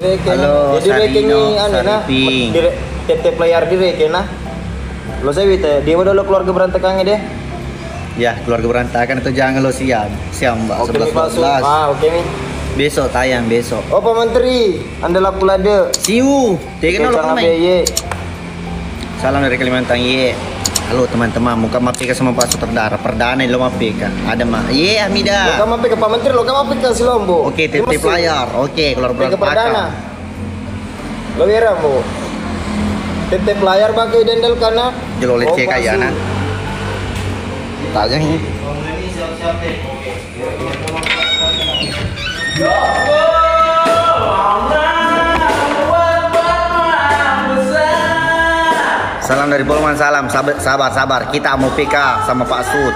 Halo, Sarino, Sariping. Tep layar direke nah. Lo saya bete, dia udah lo keluarga berantakannya deh. Ya, keluarga berantakan itu jangan lo siap Mbak. Oke, 11. oke nih. Besok tayang besok. Oh, Pak Menteri, Anda laku lade. Siu, dia kan lo main. Salam dari Kalimantan ye. Halo teman-teman, muka mapika sama Pak Sutradara perdana lo mapika. Ada mah. Ye Hamida. Lo mapika Pak Menteri, lo mapika si Lombo. Oke, tip layar. Oke, keluar perdana. Lo wira, Bu. Tip layar pakai dendel kana. Jelo leceh kayak nah. Tanya ini. Salam dari Polman, salam sabar. Kita mau PK sama Pak Sud.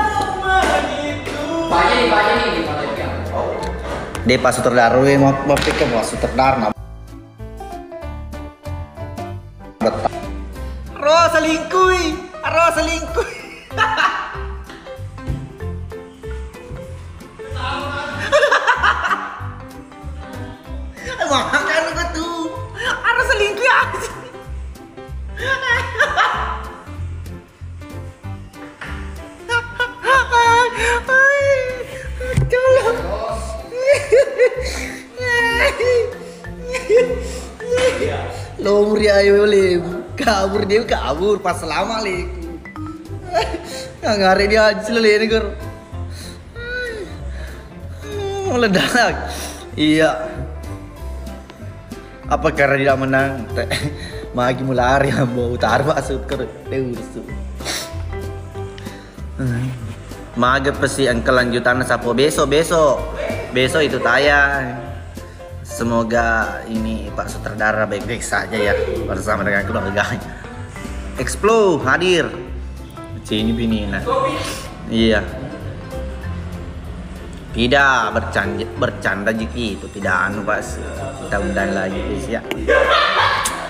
Dia Pak Sutradara mau PK Pak Sutradara. Ro selingkuh. Makan lu tuh. Ro selingkuh aja. Lomur ya ayo boleh kabur pas lama liku ngari dia aja ini gur meledak iya apa karena tidak menang magi mulari mau utar masuk ke ursu maga pasti yang kelanjutan sapo besok itu tayang. Semoga ini Pak Sutradara baik-baik saja ya bersama dengan keluarganya. Explo hadir. Ini binina. Iya. Tidak bercanda jiki itu tidak anu Pak. Kita undang lagi guys ya.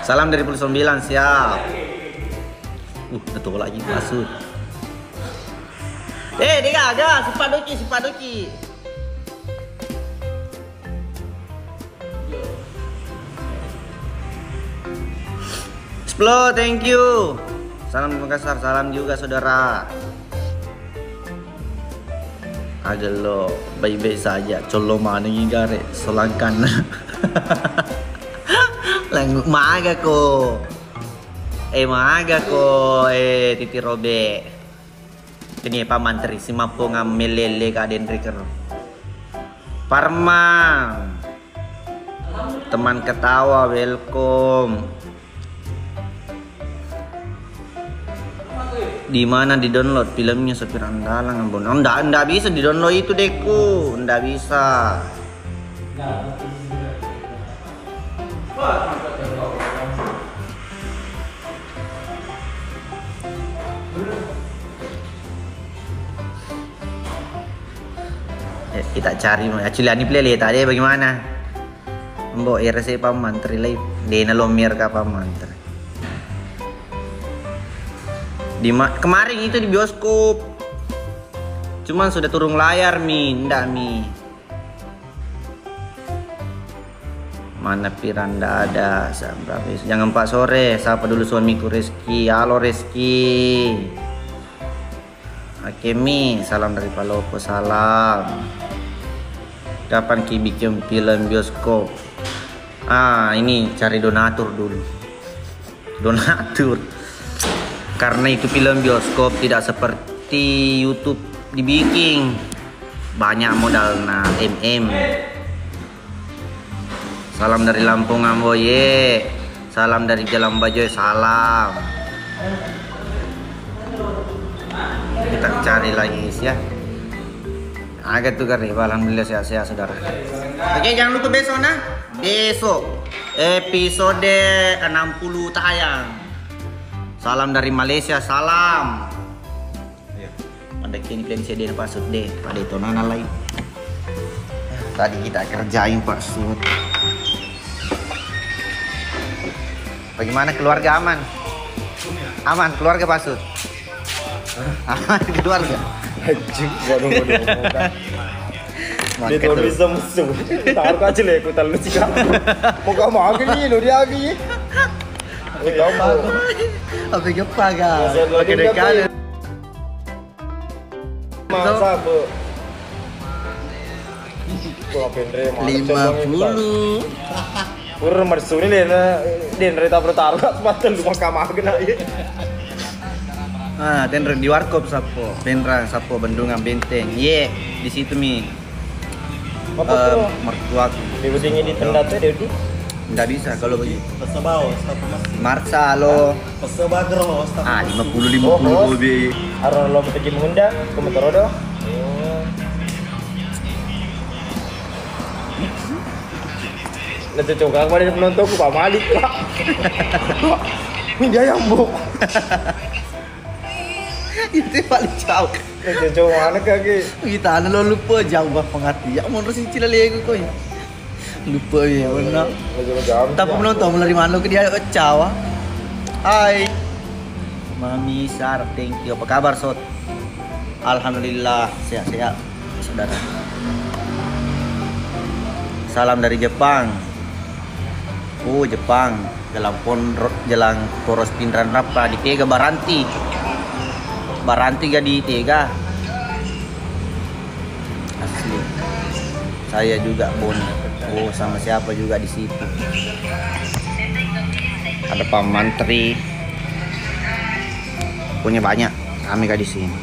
Salam dari Pulus 9 siap. Betul lagi masuk. Dia agak sipadoki. Explo, thank you. Salam Makassar, salam juga saudara. Agak lo baik-baik saja. Colo mana gare solangkan. Maaga ko. Titi Robe. Ini Pak Menteri si mampu ngamelele ka den reker. Parman. Teman ketawa, welcome. Di mana di download filmnya Sopir Andalang Ambon? Oh, enggak bisa di download itu deku, enggak bisa. Kita cari, actually ani play tadi bagaimana? Mbok RC Pak Menteri live, dia nalomir ka Pak Menteri. Kemarin itu di bioskop, cuman sudah turun layar ndak mana Piranda ada jangan Pak sore sapa dulu suamiku Reski. Halo Reski. Oke salam dari Palopo, salam. Kapan Ki bikin film bioskop? Ini cari donatur dulu. Karena itu film bioskop tidak seperti YouTube dibikin banyak modal Salam dari Lampung Amboye, salam dari Jalan Bajoy, salam. Kita cari lagi ya. Agak tuh karena alhamdulillah sehat-sehat saudara. Oke, jangan lupa besok episode 60 tayang. Salam dari Malaysia, salam. Pada kini plan CD Pak Sud deh, pada itu nana lagi. Tadi kita kerjain Pak Sud. Bagaimana keluarga aman? Aman keluarga Pak Sud? Aman keluarga. Dia tuh bisa musuh. Taruh aja lah aku tahu sih. Mau gak mau gini lo dia lagi. Apa gepa ga? Pakai dekat. Masa bu? Kau pendre 50. Kurang marsuni lena, dia nerita bertaruh sepatu lu mahkamah kena ya. Tenren di warkop sapo. Tenran sapo Bendungan Benteng. Ye, di situ mi. Apa tuh? Mertua. Dia udah di tendat dia udah. Nggak bisa kalau begitu. Pesebau, staf masih. Marsa lo. Pesebagro, staf. 50 lebih. Aron lo pergi mengundang, komentar do. Nanti coba kemarin penonton ku Pak Malik lah. Ini dia yang bu. Itu paling jauh. Nanti coba mana kaki? Kita ada lo lupa jauh bah pengertian. Mau terus cila lego kau ya. Lupa ya benar. Tapi penonton mulai mana ke dia cawa. Hai. Mami Sar, thank you. Apa kabar Sot? Alhamdulillah sehat-sehat saudara. Salam dari Jepang. Jepang. Jalan Poros Pinran Rapa di Tega Baranti. Baranti gak di Tega. Asli. Saya juga Bon. Sama siapa juga di situ. Ada Pak Menteri. Punya banyak. Kami gak di sini.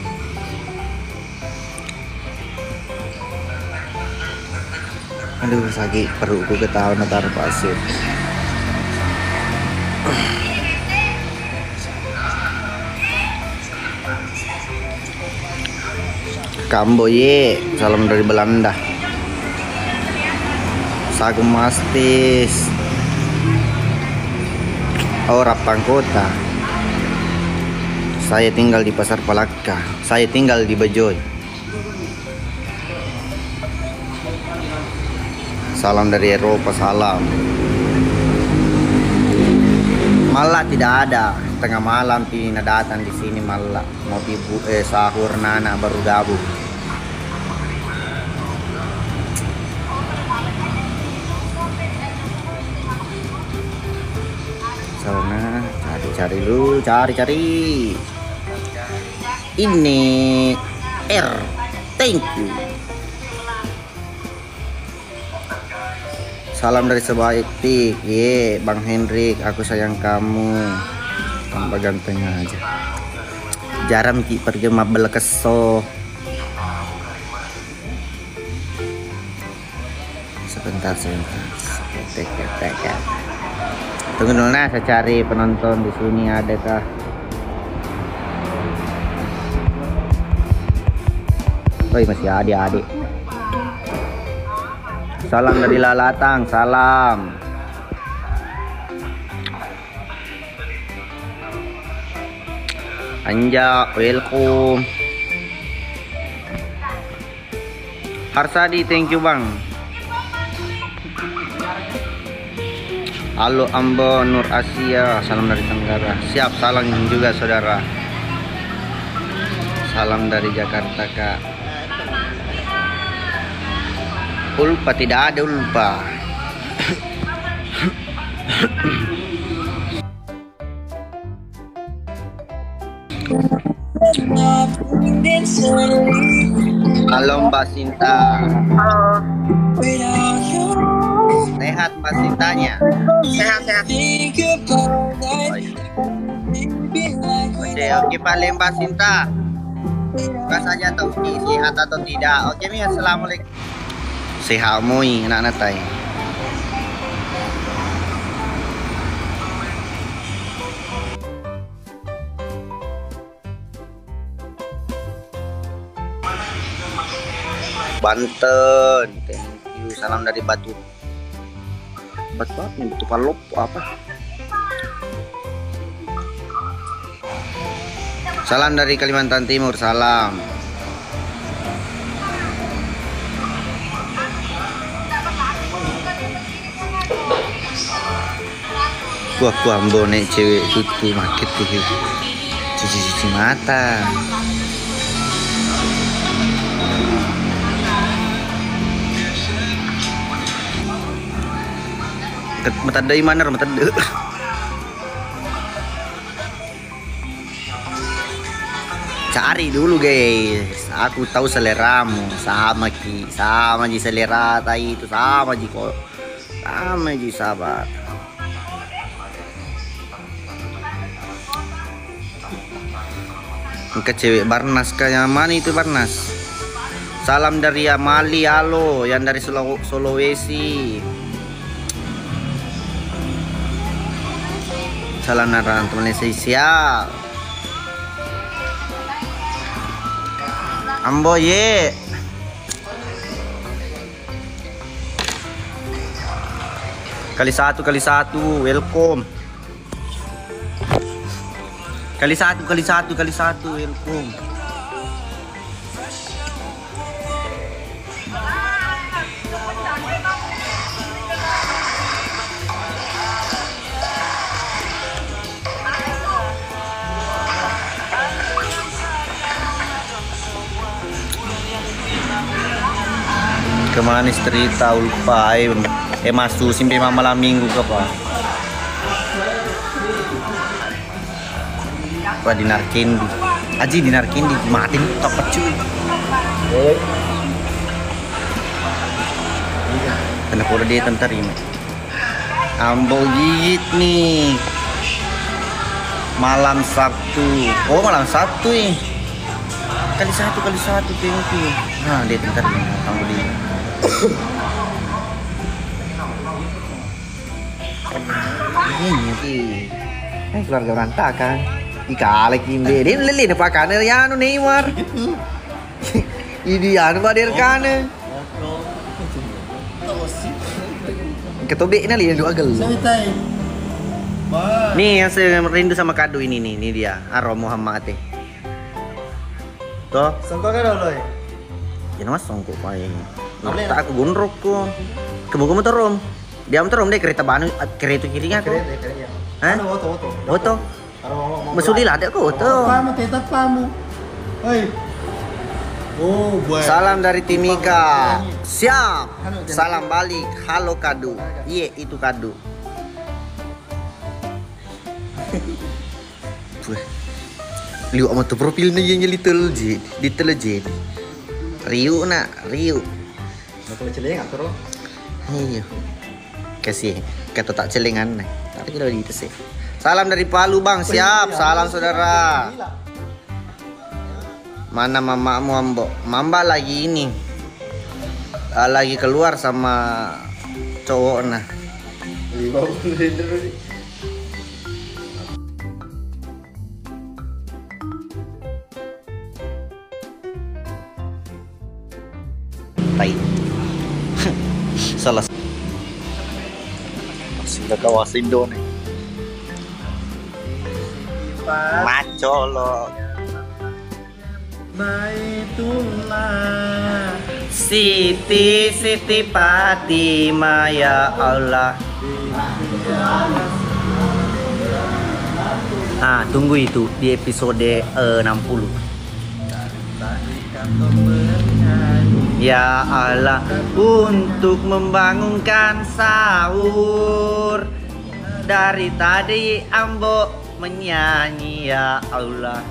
Aduh sakit perutku ketahuan taruh pasir. Kamboye, salam dari Belanda. Sagu Mastis. Rapang Kota. Saya tinggal di Pasar Palaka. Saya tinggal di Bajoy. Salam dari Eropa, salam. Malah tidak ada. Tengah malam Pina datang di sini malah mau sahur Nana baru gabung. Sana cari lu, cari. Ini thank you. Salam dari Sebaik Tik. Bang Hendrik, aku sayang kamu. Tambah ganteng aja. Jarang ki pergi mabel keso. Sebentar. Ketek. Tunggu dulu nah, saya cari penonton di sini adakah. Masih adik-adik. Salam dari Lalatang, salam. Anja, welcome. Harsadi, thank you bang. Halo Ambo Nur Asia, salam dari Tenggara. Siap, salam juga saudara. Salam dari Jakarta kak. Ulpa tidak ada ulpa. Halo Mbak Sinta. Sehat Mbak Sintanya? Sehat. Oke paling Mbak Sinta. Buka saja tahu sehat atau tidak. Oke Mi, assalamualaikum. Sehat moi anak natai. Banten, thank you. Salam dari Batu apa nih? Batu Palop apa? Salam dari Kalimantan Timur, salam. Wah ambone cewek tutu maket tuh cuci mata. Matanda mana matanda. Cari dulu guys, aku tahu seleramu sama ji selera tadi itu sama ji kok, sama ji sahabat. Ke cewek Barnas kayak mana itu Barnas? Salam dari Amali, halo yang dari Sulawesi. Salam naran teman siap. Ambo ye. Kali satu, welcome. Kali satu, welcome. Kemana cerita ulpa masuk simpai malam minggu ke apa dinar candy aji dinar candy mati top cuy kenapa udah dia terima ambo gigit nih malam Sabtu malam Sabtu nih kali satu thank you nah dia terima kamu dia ini keluarga berantakan ikalekin deh dia lele depan kanan ya anu Neymar ini anu bader kanan ketobek ini lihat dua gel nih yang saya rindu sama kado ini dia Aro Muhammad tuh Sangka kan loh. ya nama songkok paling tak aku gondrok ko kemudian motor rom dia motor rom deh kereta banu kereta kirinya ko hah oto masuli lah ada ko oto Pamu tetap pamu. Hei. Oh, buat. salam dari Timika siap salam balik halo kado iya itu kado liu amat tu profilnya yang little J Rio nak Rio Betul celeng atau? iya kasih kata tak celengan tapi kita di itu sih salam dari Palu bang siap salam saudara mana mamamu ambo mamba lagi ini lagi keluar sama cowok nah tai salah sudah kawas Indo nih maco lo Baitullah Siti Fatimah ya Allah. Tunggu itu di episode 60. Ya Allah, untuk membangunkan sahur. Dari tadi ambo menyanyi ya Allah.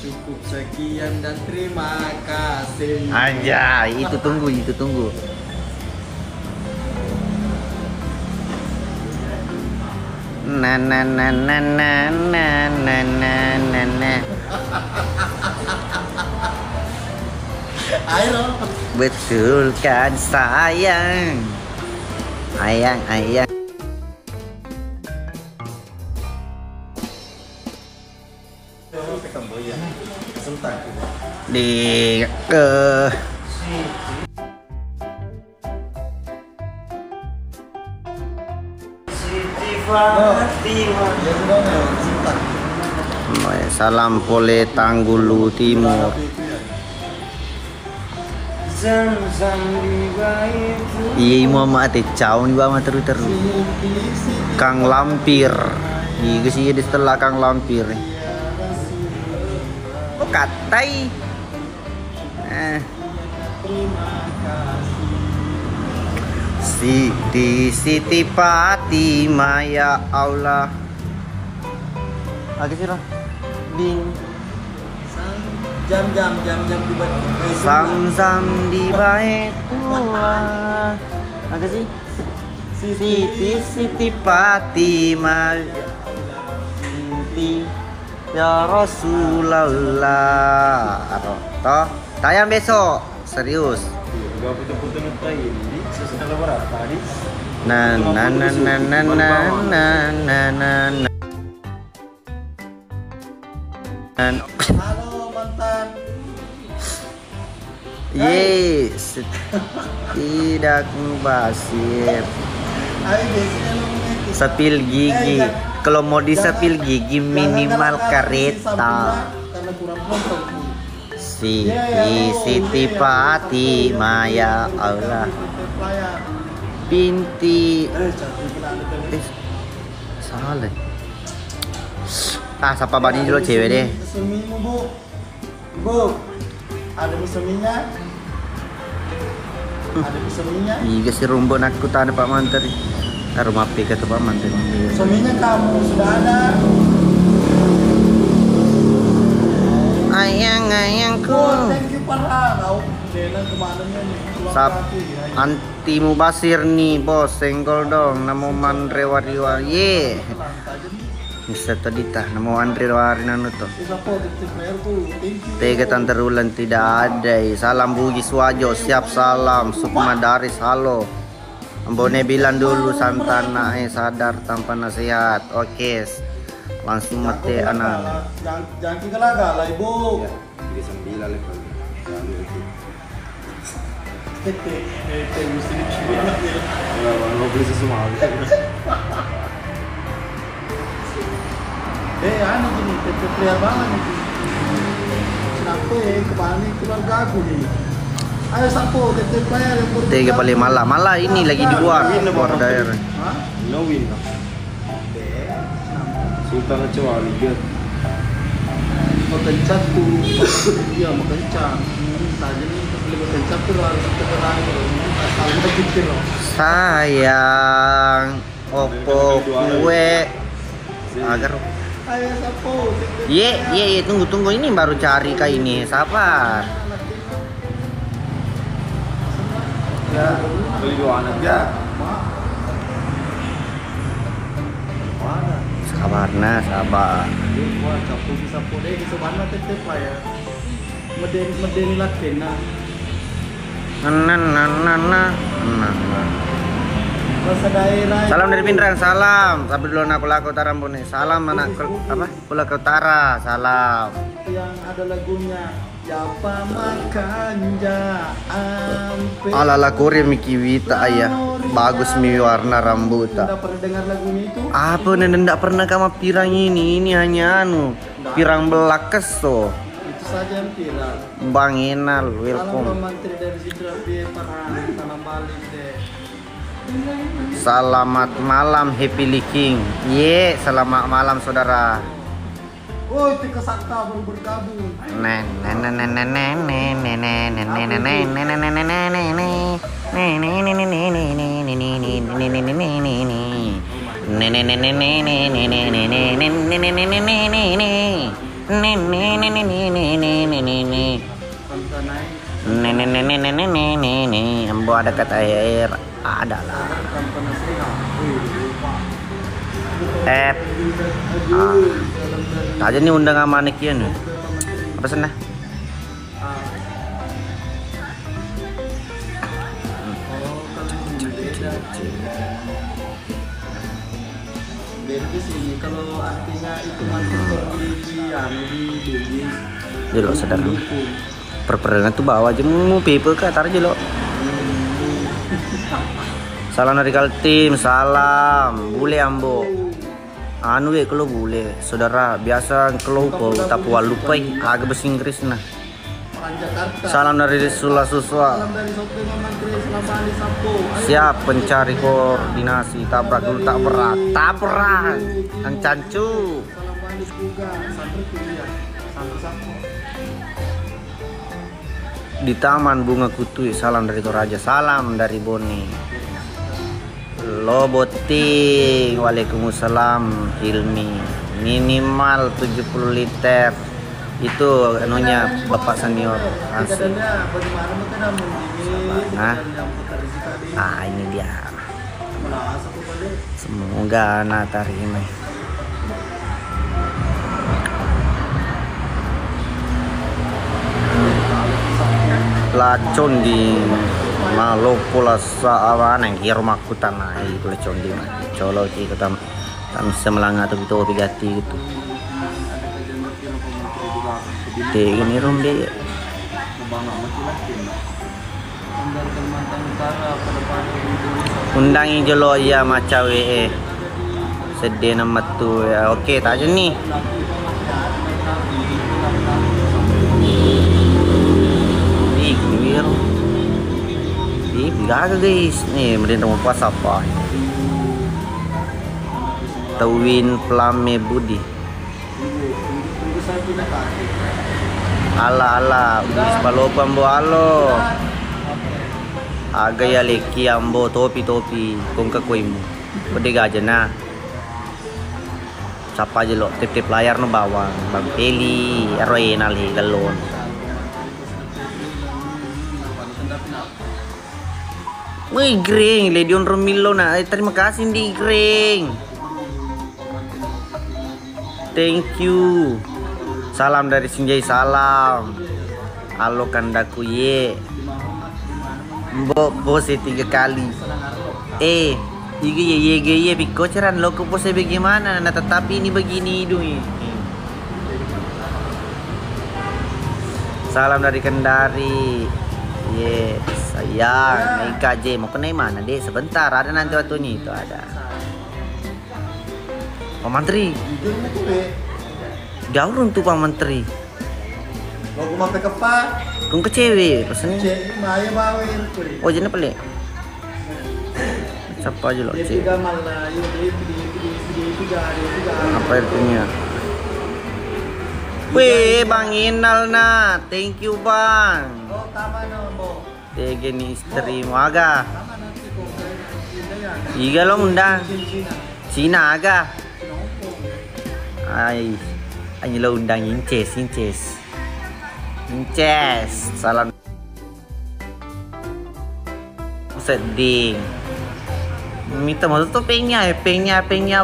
cukup sekian dan terima kasih. Aja, itu tunggu. Na na na na na na na na na na. Ayo. Betul kan sayang. Ayang. Di salam pole Tanggulu Timur. Iya mau ate caun juga mah terus. Kang Lampir. Iya sih di setelah Kang Lampir. Oh katai. Siti Fatimah ya Allah. Lagi sih lah. Ding. Jam di Sam di Baitullah. Lagi sih. Siti Fatimah. Siti ya Rasulullah. Toh, tayang besok. Serius. Gak putus-putus ngetai ini sesudah lebaran tadi. Na. Halo mantan. Yes. Tidak mubasir. Ayo biasanya lu ngomong Sepil gigi. Kalau mau disepil gigi minimal kereta. Karena kurang potong. Siti Fatimah ya Allah. Binti. Salah. Siapa bani dulu cewek deh. Suamimu bu, ada suaminya? Ada suaminya? Iya si rumbun aku tanya Pak Mantri. Rumah PK tuh Pak Mantri. Suaminya kamu sudah ada? Ayangku. Oh, thank you parah. Kau Dena kemana nih? Sap anti mubasir nih bos, senggol dong. Namo Andre Wariwar. Ye. Bisa tadi tah namo Andre Warinan itu. Tega Tante Rulan tidak ada. Salam Bugis Wajo, siap salam. Sukma Daris halo. Ambone bilang dulu Santana sadar tanpa nasihat. Oke. Langsung mati anak. Jangan kigala-gala ibu. 39 level. Mesti dikira ya. Mau beli sesuatu. Anu gini, pria banget nih. Kenapa kemana keluarga aku nih? Ayo sapo, tetep player yang baru. Tega paling malah ini lagi di luar daerah. Hah? No win. Sultan kecuali dia. Makencat tuh, iya makencat. Tadi nih beli makencat tuh harus terang. Asal kita pikir loh. Sayang, opo kue agar Ayo sapo. Ye, tunggu ini baru cari kayak ini, sabar. Ya, Beli 2 anak ya. mana? Sabarna, sabar. Wah, sapo bisa deh di mana tetep lah ya. Meden lakena. Nah. Rasa daerah. Salam dari Pindrang, salam. Sampai dulu aku laku utara Bone. Salam anak apa? Pulau ke utara, salam. Yang ada lagunya Japa Makanja Ampe. Ala lakuri Miki Wita ayah. Bagus mi warna rambutnya. Udah pernah dengar lagunya itu? Apa ndak pernah kama pirang ini hanya anu pirang belakes tuh. Itu saja yang viral. Bang Inal, Salam Pak welcome. Menteri dari Sidrapi para tanam balik deh. Selamat malam Happy Licking. Ye, selamat malam saudara. Woi, Tika Sakta baru bergabung. Ambo ada kata air adalah aja nih undang sama Nikian nih. Apa sana? Beda sih kalau artinya itu masuk di Jadi lo sadar perperangan tuh bawa aja mau paper ke tar aja lo. Salam dari Kaltim, salam. Bule ambo. Anu ya kalau bule, saudara biasa kalau tapi walupai agak bahasa Inggris nah. Salam dari Sula Suswa. Salam dari Sopir Menteri selama di Sampo. Siap pencari koordinasi, tabrak dulu tak berat, ang cancu. Salam balik juga, santri kuliah, Sampo. Di Taman Bunga Kutui, salam dari Toraja, salam dari Boni. Loboting. Waalaikumsalam Hilmi. Minimal 70 liter. Itu anunya Bapak senior Hansi. Ini dia. Semoga anak terima. Lacon di Malopola saawan yang kira rumahku tanah itu lacon di mana colo kita tam bisa melanggar atau gitu obligati gitu deh ini rom deh undangi jelo ya macawe sedih nama tuh ya oke tak aja nih. Gagal guys, nih mending mau puasa apa? Tawin Plame Budi. Ala bis palopam bo alo. Aga ya leki ambo topi kong kakuimu. Pede gaja na. Sapa aja lo tip layar no bawang, Bang Peli, Royal galon. Wih, Greng, Ledion Romilo na. Terima kasih di Greng. Thank you. Salam dari Sinjai salam. Halo kandaku ye. Mbok pose 3 kali. Ye piko ceran lo ke pose bagaimana? Nah tetapi ini begini hidung. Salam dari Kendari. Yes, sayang. KJ mau kena mana deh? Sebentar, ada nanti waktunya itu ada. Pak Menteri. Jauh tuh Pak Menteri. Mau ke mape kepa? Kung ke cewek, pesen. Maya bawin. Oh jadi pelik. Siapa aja lo cewek? Tiga malah, tiga. Apa artinya? Wih, Bang Inal nah, thank you Bang. Oh, tama no, Bo. Tege nih istrimu aga. Iga lo undang. Cina aga. Ay lo undang Inces. Salam. Sedih. Minta mau tuh pengnya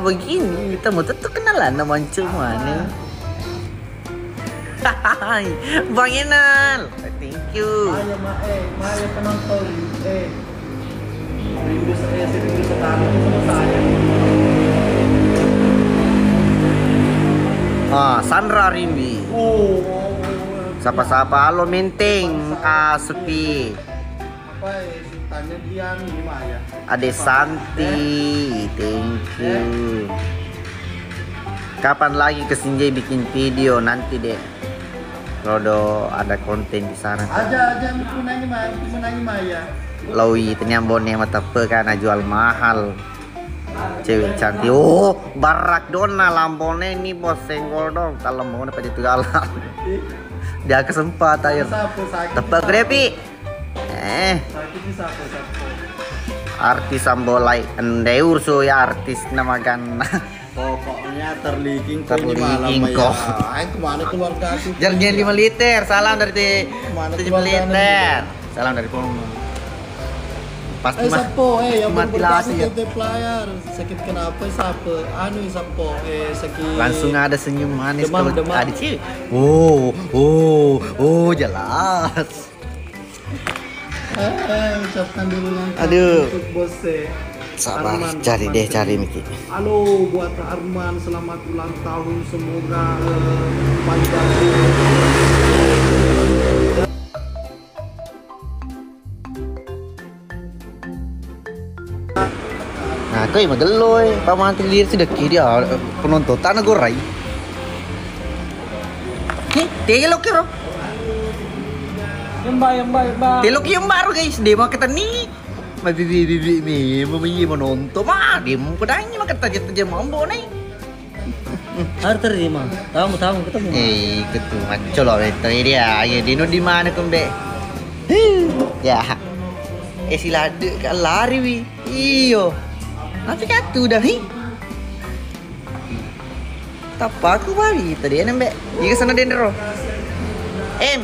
begini. Minta mau tuh kenalan sama cuman. Bang Enal, thank you. Maya penonton, rindu sekali sama saya. Sandra Rimbi. Sapa-sapa, halo Menteng, Sepi. Apa tanya Dian di Maya? Ade Santi, thank you. Kapan lagi ke Sinjai bikin video nanti deh. Kalau ada konten di sana. Aja menangi Maya. Lawi tenyambon yang mata kan jual mahal. Cewek cantik. Oh, barak dona lambone ini bos senggol dong. Kalau mau dapat itu galak. Dia kesempatan ayo. Tepak grepi. Artis sambolai endeur so ya artis namakan. Pokoknya terliking kok. Kemana keluarga aku? Jarnya 5 liter. Salam dari 7 liter. Salam dari Pomo. Pasti sapo yang mati lagi ya. Player sakit kenapa sapo? Sapo sakit. Langsung ada senyum manis kalau ada cewek. Jelas. Ucapkan dulu langkah untuk bos sabar, Arman, cari Miki. Halo buat Arman, selamat ulang tahun, semoga panjang. Nah, kau yang mageloy, Pak Menteri lihat sudah kiri penonton tanah gorai. Telok kiro. Yang baik. Telok yang baru guys, dia mau kita nih. Bibi menonton mah dia mau pedangnya makan taja mambo nih. Harus terima. Tamu ketemu. Ketemu colok itu dia. Ya Dino di mana kumbe? Ya. Silade kan lari wi. Iyo. Nanti katu dah ni. Tapa aku bari tadi nembek. Jika sana dendro. Ini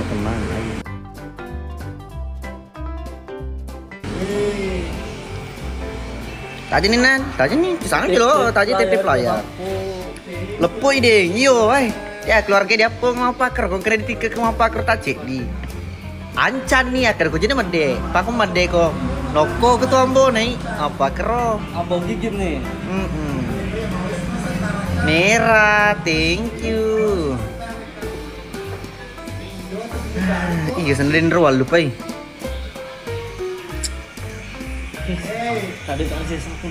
teman. Tadi ni nan, tadi ni di sana kilo, tadi TP player. Lepoi deh, iyo, ya keluarga dia apa mau pakar, kau kredit ke mau pakar tak cek di. Ancan nih akar kau jadi mede, pakai mede kau. Noko ketua ambo nih, apa kero? Abang gigit nih. Merah, thank you. Iya sendirian rual lupa Tadi tak ada satu.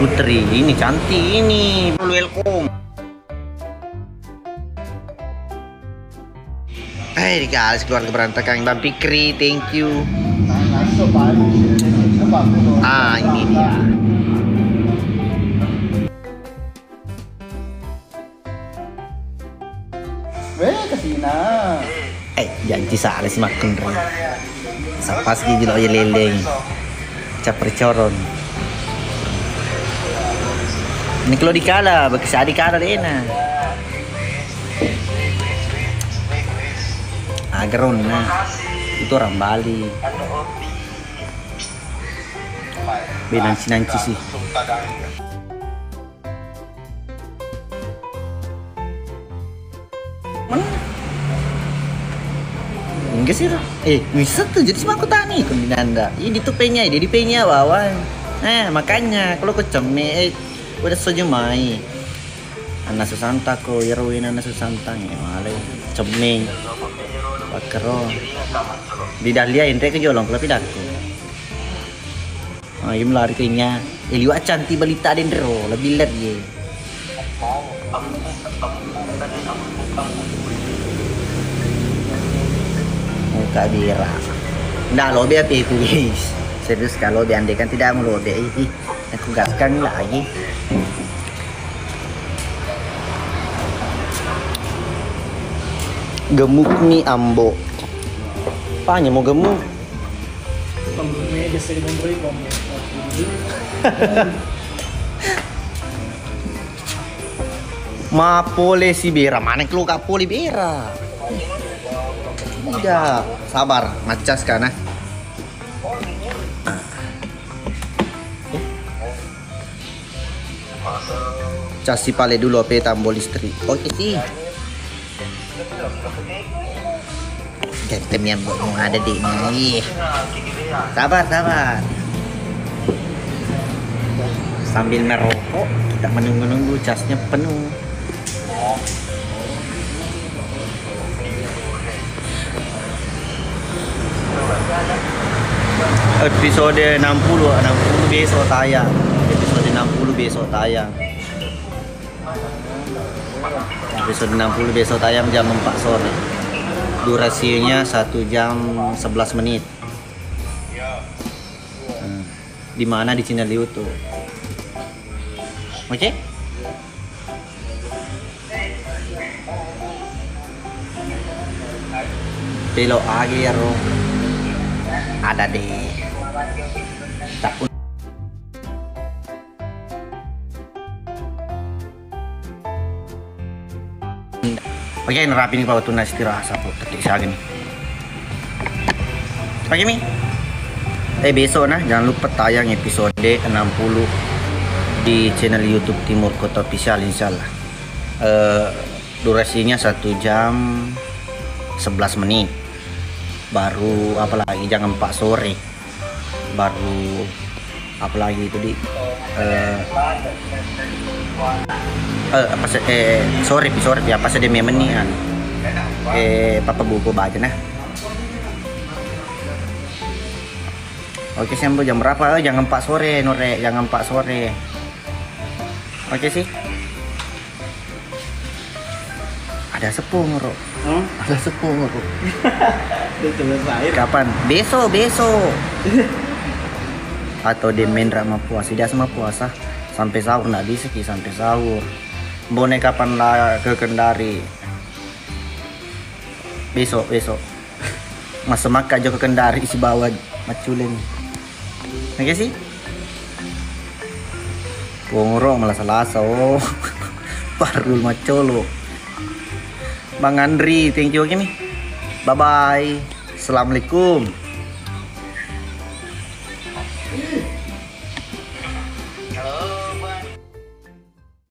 Putri, ini cantik ini. Welcome. Dikasih keluarga berantakan Bang Fikri, thank you. Ini dia. Kesina. Janji salah si makan rin. Sapas gigi lo leleng. Caper coron. Ini kalau dikala, baksa dikala deh na. Agron na. Itu orang Bali. Benanci sih. Enggak sih lah. Bisa tuh jadi sama aku tani kombinanda. Ini tuh penya, dia di penya bawan. Makanya kalau keceme udah sejumai. Anak susanta ko, heroin anak susanta ya malay. Cemeng. Pakero. Di dahlia ente ke jolong tapi dako. Yung lari kayaknya. Liwat cantik balita dendro, lebih lagi. Muka bira. Nah, lobe apa itu guys? Serius kalau lobe andai kan tidak mau lobe ini. Aku gaskan lagi. Gemuk nih ambo. Apanya mau gemuk? Ma pole si bera, mana kalau kak pole bera? Tidak, sabar, macas kan ah. Casi pale dulu apa tambol listrik. Oke sih. Gantem yang mau ada di ini. Sabar. Sambil merokok, kita menunggu casnya penuh. Episode 60 besok tayang. Episode 60 besok tayang. Episode 60 besok tayang jam 4 sore. Durasinya 1 jam 11 menit. Di mana di channel YouTube. Oke? Belok akhir ada deh. Tak pun. Oke, nerapin kalau tunas dirasa po, ketik saya gini. Oke mi. Besok nah jangan lupa tayang episode 60 di channel YouTube Timur Kota Official insyaallah. Durasinya 1 jam 11 menit. Baru apalagi jangan 4 sore. Baru apalagi itu di sorry ya pas ada memen nih kan papa buku baca nah. Oke sampai jam berapa? Jangan 4 sore Nore, jangan 4 sore. Oke sih. Ada sepung Ro. Ada sepung Ro. Kapan? Besok. Atau demen drama puasa, dia sama puasa sampai sahur nggak bisa ki sampai sahur. Bone kapan lah ke Kendari Besok. Masa maka jo ke Kendari isi bawa maculen. Oke sih? Pongro malah salasa oh. Parul macolo. Bang Andri, thank you gini. Bye bye. Assalamualaikum.